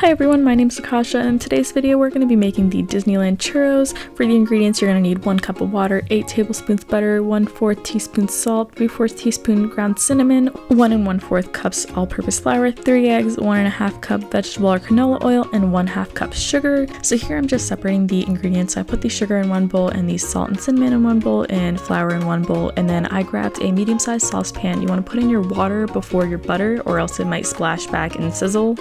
Hi everyone, my name is Akasha, and in today's video we're going to be making the Disneyland Churros. For the ingredients, you're going to need 1 cup of water, 8 tablespoons butter, 1/4 teaspoon salt, 3/4 teaspoon ground cinnamon, 1 1/4 cups all-purpose flour, 3 eggs, 1 1/2 cup vegetable or canola oil, and 1/2 cup sugar. So here I'm just separating the ingredients. I put the sugar in one bowl and the salt and cinnamon in one bowl and flour in one bowl, and then I grabbed a medium-sized saucepan. You want to put in your water before your butter or else it might splash back and sizzle.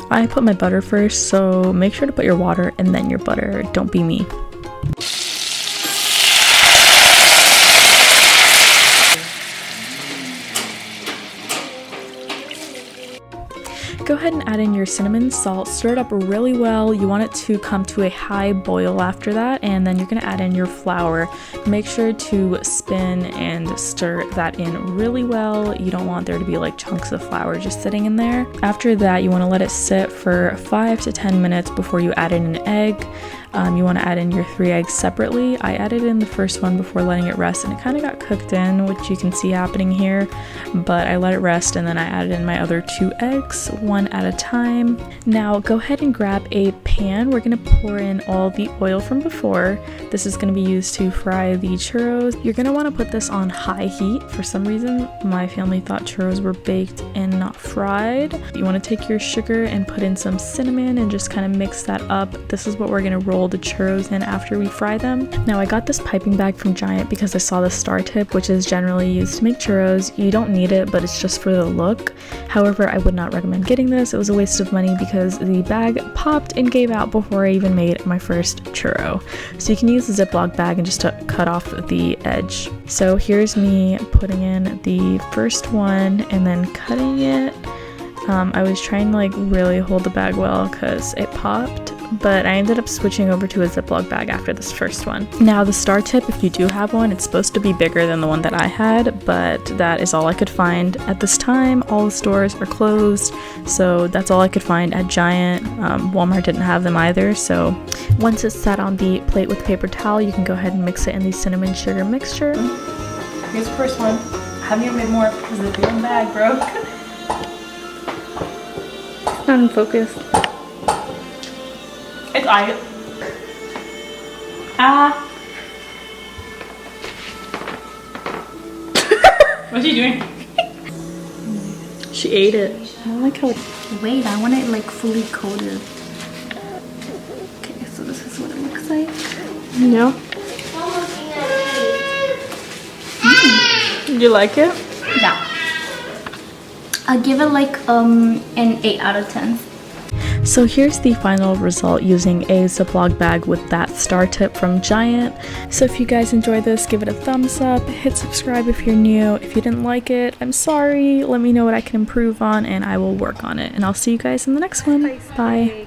I put my butter first, so make sure to put your water and then your butter. Don't be me. Go ahead and add in your cinnamon, salt, stir it up really well. You want it to come to a high boil after that, and then you're going to add in your flour. Make sure to spin and stir that in really well. You don't want there to be like chunks of flour just sitting in there. After that, you want to let it sit for 5 to 10 minutes before you add in an egg. You want to add in your 3 eggs separately. I added in the first one before letting it rest, and it kind of got cooked in, which you can see happening here, but I let it rest and then I added in my other 2 eggs, one at a time. Now go ahead and grab a pan. We're going to pour in all the oil from before. This is going to be used to fry the churros. You're going to want to put this on high heat. For some reason, my family thought churros were baked and not fried. You want to take your sugar and put in some cinnamon and just kind of mix that up. This is what we're going to roll the churros in after we fry them. Now I got this piping bag from Giant because I saw the star tip, which is generally used to make churros. You don't need it, but it's just for the look. However, I would not recommend getting this. It was a waste of money because the bag popped and gave out before I even made my first churro. So you can use a Ziploc bag and just to cut off the edge. So here's me putting in the first one and then cutting it. I was trying to like really hold the bag well because it popped, but I ended up switching over to a Ziploc bag after this first one. Now the star tip, if you do have one, it's supposed to be bigger than the one that I had, but that is all I could find at this time. All the stores are closed, so that's all I could find at Giant. Walmart didn't have them either, so once it's set on the plate with a paper towel, you can go ahead and mix it in the cinnamon sugar mixture. Here's the first one. I haven't even made more because the damn bag broke. Not in focus. It's I. What's she doing? She ate it. I don't like how it. Wait, I want it like fully coated. Okay, so this is what it looks like. No. You like it? Yeah. I'll give it like an 8 out of 10. So here's the final result using a Ziploc bag with that star tip from Giant. So if you guys enjoyed this, give it a thumbs up, hit subscribe if you're new. If you didn't like it, I'm sorry. Let me know what I can improve on and I will work on it. And I'll see you guys in the next one. Bye.